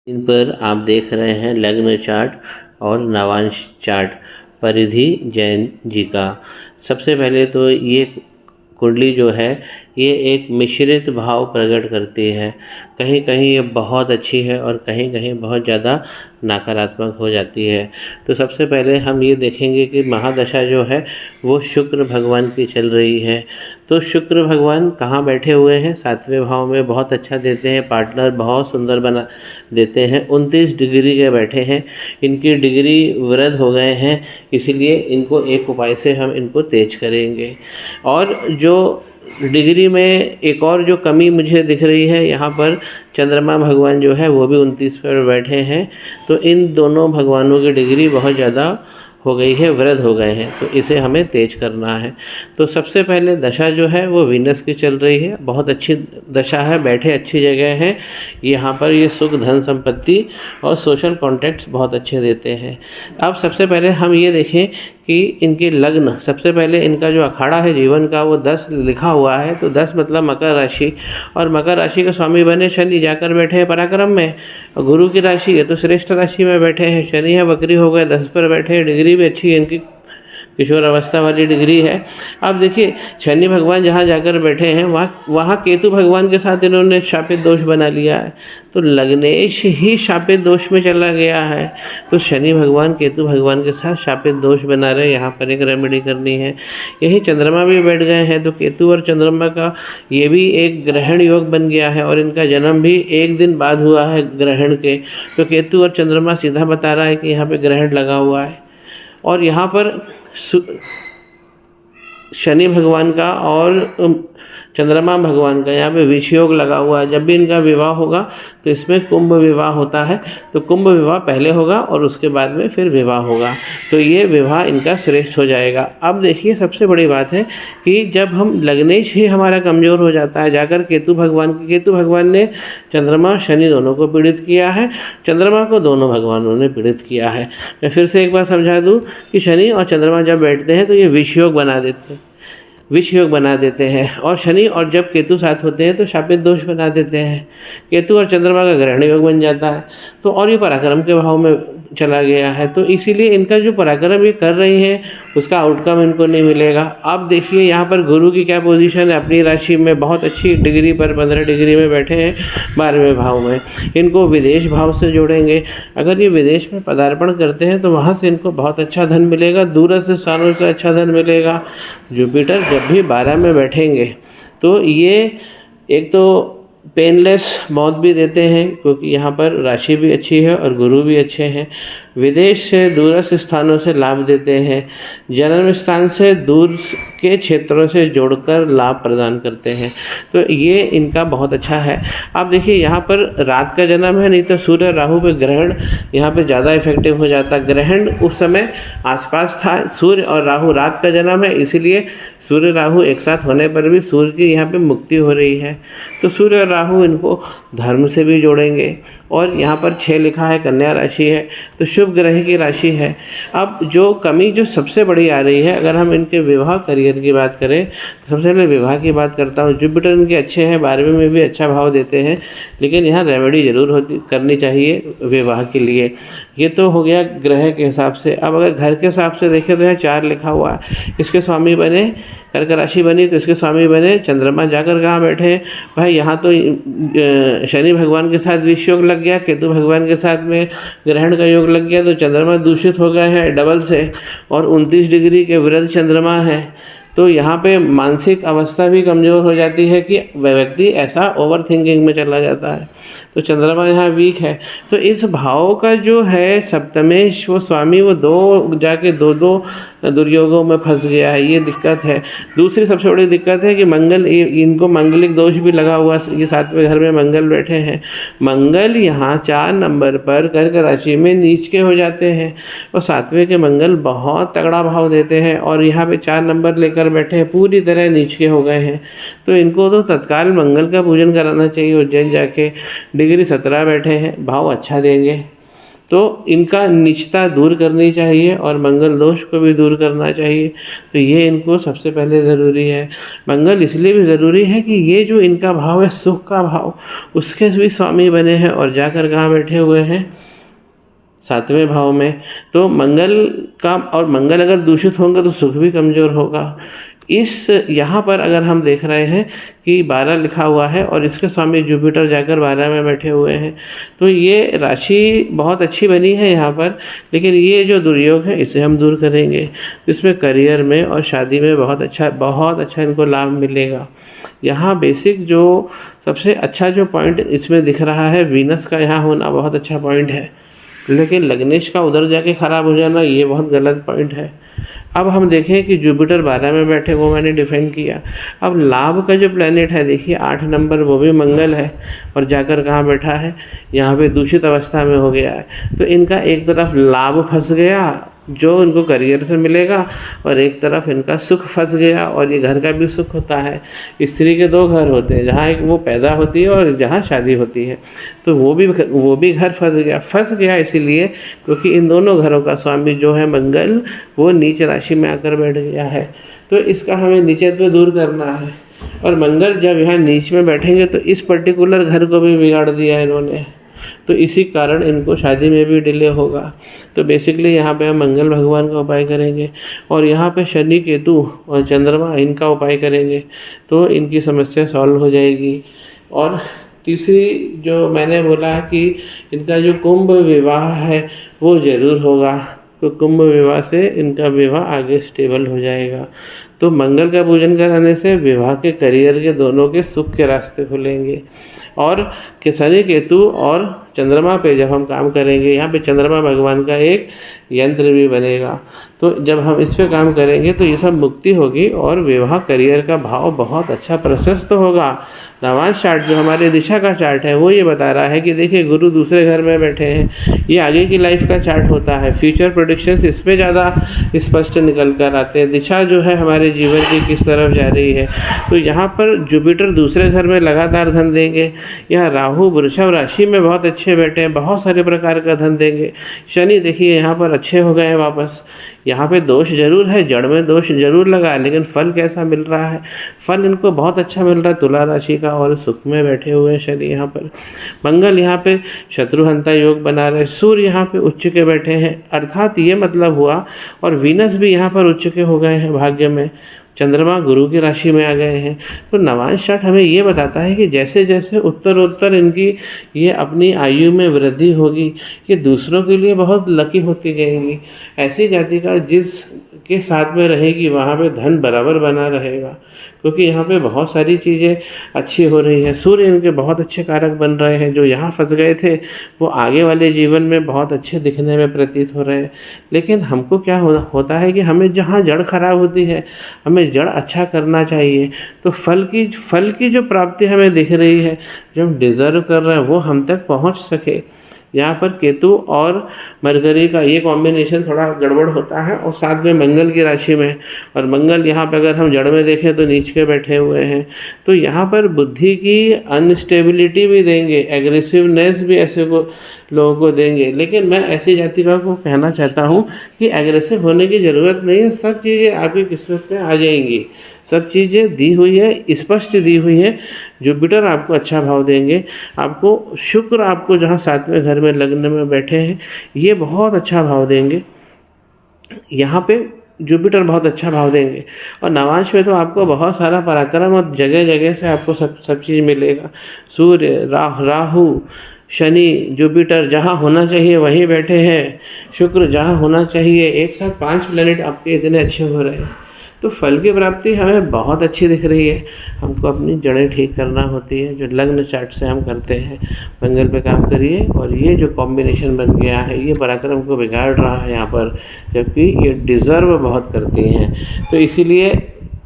इन पर आप देख रहे हैं लग्न चार्ट और नवांश चार्ट परिधि जैन जी का। सबसे पहले तो ये कुंडली जो है ये एक मिश्रित भाव प्रकट करती है। कहीं कहीं ये बहुत अच्छी है और कहीं कहीं बहुत ज़्यादा नकारात्मक हो जाती है। तो सबसे पहले हम ये देखेंगे कि महादशा जो है वो शुक्र भगवान की चल रही है। तो शुक्र भगवान कहाँ बैठे हुए हैं? 7वें भाव में बहुत अच्छा देते हैं, पार्टनर बहुत सुंदर बना देते हैं। 29 डिग्री के बैठे हैं, इनकी डिग्री वृद्ध हो गए हैं, इसीलिए इनको एक उपाय से हम इनको तेज करेंगे। और जो डिग्री में एक और जो कमी मुझे दिख रही है, यहाँ पर चंद्रमा भगवान जो है वो भी 29 पर बैठे हैं। तो इन दोनों भगवानों की डिग्री बहुत ज़्यादा हो गई है, वृद्ध हो गए हैं, तो इसे हमें तेज करना है। तो सबसे पहले दशा जो है वो वीनस की चल रही है, बहुत अच्छी दशा है, बैठे अच्छी जगह है। यहाँ पर ये सुख, धन, संपत्ति और सोशल कॉन्टैक्ट्स बहुत अच्छे देते हैं। अब सबसे पहले हम ये देखें कि इनके लग्न, सबसे पहले इनका जो अखाड़ा है जीवन का वो 10 लिखा हुआ है। तो 10 मतलब मकर राशि, और मकर राशि के स्वामी बने शनि, जाकर बैठे हैं पराक्रम में। और गुरु की राशि है तो श्रेष्ठ राशि में बैठे हैं। शनि है वक्री हो गए, 10 पर बैठे हैं, डिग्री भी अच्छी है इनकी, किशोर अवस्था वाली डिग्री है। अब देखिए शनि भगवान जहाँ जाकर बैठे हैं वहाँ केतु भगवान के साथ इन्होंने शापित दोष बना लिया है। तो लग्नेश ही शापित दोष में चला गया है। तो शनि भगवान केतु भगवान के साथ शापित दोष बना रहे, यहाँ पर एक रेमेडी करनी है। यही चंद्रमा भी बैठ गए हैं, तो केतु और चंद्रमा का ये भी एक ग्रहण योग बन गया है, और इनका जन्म भी एक दिन बाद हुआ है ग्रहण के। तो केतु और चंद्रमा सीधा बता रहा है कि यहाँ पर ग्रहण लगा हुआ है। और यहाँ पर शनि भगवान का और चंद्रमा भगवान का यहाँ पे विषयोग लगा हुआ है। जब भी इनका विवाह होगा तो इसमें कुंभ विवाह होता है, तो कुंभ विवाह पहले होगा और उसके बाद में फिर विवाह होगा, तो ये विवाह इनका श्रेष्ठ हो जाएगा। अब देखिए सबसे बड़ी बात है कि जब हम लग्नेश ही हमारा कमज़ोर हो जाता है, जाकर केतु भगवान ने चंद्रमा शनि दोनों को पीड़ित किया है, चंद्रमा को दोनों भगवानों ने पीड़ित किया है। मैं फिर से एक बार समझा दूँ कि शनि और चंद्रमा जब बैठते हैं तो ये विषयोग बना देते हैं, विष योग बना देते हैं। और शनि और जब केतु साथ होते हैं तो शापित दोष बना देते हैं। केतु और चंद्रमा का ग्रहण योग बन जाता है। तो और ये पराक्रम के भाव में चला गया है, तो इसीलिए इनका जो पराक्रम ये कर रही हैं उसका आउटकम इनको नहीं मिलेगा। अब देखिए यहाँ पर गुरु की क्या पोजीशन है, अपनी राशि में बहुत अच्छी डिग्री पर 15 डिग्री में बैठे हैं 12वें भाव में। इनको विदेश भाव से जोड़ेंगे। अगर ये विदेश में पदार्पण करते हैं तो वहाँ से इनको बहुत अच्छा धन मिलेगा, दूरस्थ स्थानों से अच्छा धन मिलेगा। जुपिटर जब भी 12 में बैठेंगे तो ये एक तो पेनलेस मौत भी देते हैं, क्योंकि यहाँ पर राशि भी अच्छी है और गुरु भी अच्छे हैं। विदेश से दूरस्थ स्थानों से लाभ देते हैं, जन्म स्थान से दूर के क्षेत्रों से जोड़कर लाभ प्रदान करते हैं। तो ये इनका बहुत अच्छा है। अब देखिए यहाँ पर रात का जन्म है, नहीं तो सूर्य राहु पे ग्रहण यहाँ पे ज़्यादा इफेक्टिव हो जाता। ग्रहण उस समय आसपास था, सूर्य और राहु रात का जन्म है, इसीलिए सूर्य राहु एक साथ होने पर भी सूर्य की यहाँ पे मुक्ति हो रही है। तो सूर्य और राहु इनको धर्म से भी जोड़ेंगे। और यहाँ पर 6 लिखा है, कन्या राशि है, तो शुभ ग्रह की राशि है। अब जो कमी जो सबसे बड़ी आ रही है, अगर हम इनके विवाह करियर की बात करें तो सबसे पहले विवाह की बात करता हूँ। जुपिटर इनके अच्छे हैं, 12वें में भी अच्छा भाव देते हैं, लेकिन यहाँ रेमेडी जरूर करनी चाहिए विवाह के लिए। ये तो हो गया ग्रह के हिसाब से। अब अगर घर के हिसाब से देखें तो यहाँ 4 लिखा हुआ है, इसके स्वामी बने कर्क राशि बनी, तो इसके स्वामी बने चंद्रमा। जाकर कहाँ बैठे भाई, यहाँ तो शनि भगवान के साथ विष योग लग गया, केतु भगवान के साथ में ग्रहण का योग लग गया, तो चंद्रमा दूषित हो गए हैं डबल से, और 29 डिग्री के वृद्ध चंद्रमा है। तो यहाँ पे मानसिक अवस्था भी कमज़ोर हो जाती है कि व्यक्ति ऐसा ओवर थिंकिंग में चला जाता है। तो चंद्रमा यहाँ वीक है। तो इस भाव का जो है सप्तमेश वो स्वामी वो जाके दो दुर्योगों में फंस गया है, ये दिक्कत है। दूसरी सबसे बड़ी दिक्कत है कि मंगल, इनको मंगलिक दोष भी लगा हुआ, ये 7वें घर में मंगल बैठे हैं। मंगल यहाँ 4 नंबर पर कर्क राशि में नीच के हो जाते हैं, और 7वें के मंगल बहुत तगड़ा भाव देते हैं, और यहाँ पे 4 नंबर लेकर बैठे हैं, पूरी तरह नीच के हो गए हैं। तो इनको तो तत्काल मंगल का पूजन कराना चाहिए उज्जैन जाके। डिग्री 17 बैठे हैं, भाव अच्छा देंगे। तो इनका नीचता दूर करनी चाहिए और मंगल दोष को भी दूर करना चाहिए। तो ये इनको सबसे पहले ज़रूरी है। मंगल इसलिए भी ज़रूरी है कि ये जो इनका भाव है सुख का भाव, उसके भी स्वामी बने हैं और जाकर कहाँ बैठे हुए हैं, 7वें भाव में। तो मंगल का, और मंगल अगर दूषित होंगे तो सुख भी कमज़ोर होगा। इस यहाँ पर अगर हम देख रहे हैं कि 12 लिखा हुआ है और इसके स्वामी जुपिटर जाकर 12 में बैठे हुए हैं, तो ये राशि बहुत अच्छी बनी है यहाँ पर। लेकिन ये जो दुर्योग है इसे हम दूर करेंगे, इसमें करियर में और शादी में बहुत अच्छा इनको लाभ मिलेगा। यहाँ बेसिक जो सबसे अच्छा जो पॉइंट इसमें दिख रहा है, वीनस का यहाँ होना बहुत अच्छा पॉइंट है, लेकिन लग्नेश का उधर जाके ख़राब हो जाना ये बहुत गलत पॉइंट है। अब हम देखें कि जुपिटर 12 में बैठे, वो मैंने डिफाइन किया। अब लाभ का जो प्लैनेट है देखिए 8 नंबर, वो भी मंगल है और जाकर कहाँ बैठा है, यहाँ पे दूषित अवस्था में हो गया है। तो इनका एक तरफ लाभ फंस गया जो इनको करियर से मिलेगा, और एक तरफ इनका सुख फंस गया, और ये घर का भी सुख होता है। स्त्री के 2 घर होते हैं, जहाँ एक वो पैदा होती है और जहाँ शादी होती है, तो वो भी घर फंस गया इसीलिए क्योंकि इन दोनों घरों का स्वामी जो है मंगल, वो नीच राशि में आकर बैठ गया है। तो इसका हमें नीचत्व दूर करना है। और मंगल जब यहाँ नीच में बैठेंगे तो इस पर्टिकुलर घर को भी बिगाड़ दिया इन्होंने, तो इसी कारण इनको शादी में भी डिले होगा। तो बेसिकली यहाँ पे हम मंगल भगवान का उपाय करेंगे और यहाँ पे शनि केतु और चंद्रमा इनका उपाय करेंगे, तो इनकी समस्या सॉल्व हो जाएगी। और तीसरी जो मैंने बोला है कि इनका जो कुंभ विवाह है वो ज़रूर होगा, तो कुंभ विवाह से इनका विवाह आगे स्टेबल हो जाएगा। तो मंगल का पूजन कराने से विवाह के, करियर के, दोनों के सुख के रास्ते खुलेंगे। और शनि केतु और चंद्रमा पे जब हम काम करेंगे, यहाँ पे चंद्रमा भगवान का एक यंत्र भी बनेगा, तो जब हम इस पे काम करेंगे तो ये सब मुक्ति होगी और विवाह करियर का भाव बहुत अच्छा प्रशस्त होगा। नवांश चार्ट जो हमारे दिशा का चार्ट है वो ये बता रहा है कि देखिए गुरु दूसरे घर में बैठे हैं, ये आगे की लाइफ का चार्ट होता है। फ्यूचर प्रेडिक्शंस इसमें ज़्यादा स्पष्ट निकल कर आते हैं, दिशा जो है हमारे जीवन की किस तरफ जा रही है। तो यहाँ पर जुपिटर दूसरे घर में लगातार धन देंगे, यहाँ राहु वृषभ राशि में बहुत अच्छे बैठे हैं, बहुत सारे प्रकार का धन देंगे। शनि देखिए यहाँ पर अच्छे हो गए हैं वापस, यहाँ पे दोष जरूर है, जड़ में दोष जरूर लगा, लेकिन फल कैसा मिल रहा है, फल इनको बहुत अच्छा मिल रहा है, तुला राशि का, और सुख में बैठे हुए हैं शनि यहाँ पर। मंगल यहाँ पे शत्रुहंता योग बना रहे, सूर्य यहाँ पे उच्च के बैठे हैं, अर्थात ये मतलब हुआ, और वीनस भी यहाँ पर उच्च के हो गए हैं भाग्य में, चंद्रमा गुरु की राशि में आ गए हैं। तो नवांश चार्ट हमें ये बताता है कि जैसे जैसे उत्तरोत्तर इनकी ये अपनी आयु में वृद्धि होगी, ये दूसरों के लिए बहुत लकी होती जाएंगी। ऐसी जाति का जिस के साथ में रहेगी वहाँ पे धन बराबर बना रहेगा, क्योंकि यहाँ पे बहुत सारी चीज़ें अच्छी हो रही हैं। सूर्य इनके बहुत अच्छे कारक बन रहे हैं, जो यहाँ फंस गए थे वो आगे वाले जीवन में बहुत अच्छे दिखने में प्रतीत हो रहे हैं। लेकिन हमको क्या होता है कि हमें जहाँ जड़ खराब होती है, हमें जड़ अच्छा करना चाहिए, तो फल की जो प्राप्ति हमें दिख रही है, जो हम डिज़र्व कर रहे हैं, वो हम तक पहुँच सके। यहाँ पर केतु और मरकरी का ये कॉम्बिनेशन थोड़ा गड़बड़ होता है, और साथ में मंगल की राशि में, और मंगल यहाँ पे अगर हम जड़ में देखें तो नीच के बैठे हुए हैं, तो यहाँ पर बुद्धि की अनस्टेबिलिटी भी देंगे, एग्रेसिवनेस भी ऐसे लोगों को देंगे। लेकिन मैं ऐसी जातिका को कहना चाहता हूँ कि एग्रेसिव होने की ज़रूरत नहीं है, सब चीज़ें आपकी किस्मत में आ जाएंगी, सब चीज़ें दी हुई है, स्पष्ट दी हुई है। जुपिटर आपको अच्छा भाव देंगे, आपको शुक्र आपको जहाँ 7वें घर में लग्न में बैठे हैं ये बहुत अच्छा भाव देंगे, यहाँ पे जुपिटर बहुत अच्छा भाव देंगे। और नवांश में तो आपको बहुत सारा पराक्रम और जगह जगह से आपको सब चीज़ मिलेगा। सूर्य, राहु, शनि, जुपिटर जहाँ होना चाहिए वहीं बैठे हैं, शुक्र जहाँ होना चाहिए, एक साथ 5 प्लैनेट आपके इतने अच्छे हो रहे हैं। तो फल की प्राप्ति हमें बहुत अच्छी दिख रही है। हमको अपनी जड़ें ठीक करना होती है, जो लग्न चार्ट से हम करते हैं। मंगल पे काम करिए, और ये जो कॉम्बिनेशन बन गया है ये पराक्रम को बिगाड़ रहा है यहाँ पर, जबकि ये डिज़र्व बहुत करती हैं। तो इसीलिए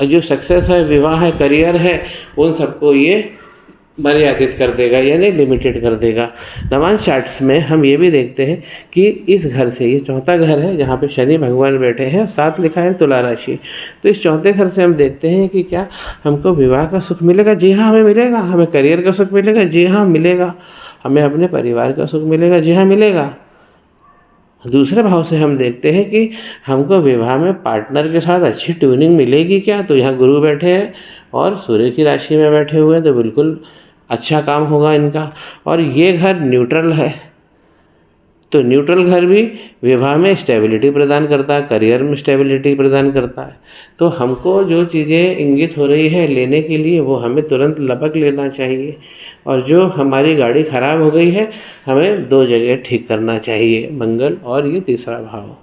जो सक्सेस है, विवाह है, करियर है, उन सबको ये मर्यादित कर देगा, यानी लिमिटेड कर देगा। नवांश चार्ट्स में हम ये भी देखते हैं कि इस घर से, ये 4था घर है जहाँ पे शनि भगवान बैठे हैं, 7 लिखा है तुला राशि, तो इस 4थे घर से हम देखते हैं कि क्या हमको विवाह का सुख मिलेगा? जी हाँ, हमें मिलेगा। हमें करियर का सुख मिलेगा? जी हाँ मिलेगा। हमें अपने परिवार का सुख मिलेगा? जी हाँ मिलेगा। दूसरे भाव से हम देखते हैं कि हमको विवाह में पार्टनर के साथ अच्छी ट्यूनिंग मिलेगी क्या, तो यहाँ गुरु बैठे हैं और सूर्य की राशि में बैठे हुए हैं, तो बिल्कुल अच्छा काम होगा इनका। और ये घर न्यूट्रल है, तो न्यूट्रल घर भी विवाह में स्टेबिलिटी प्रदान करता है, करियर में स्टेबिलिटी प्रदान करता है। तो हमको जो चीज़ें इंगित हो रही है लेने के लिए, वो हमें तुरंत लपक लेना चाहिए। और जो हमारी गाड़ी ख़राब हो गई है, हमें 2 जगह ठीक करना चाहिए, मंगल और ये तीसरा भाव।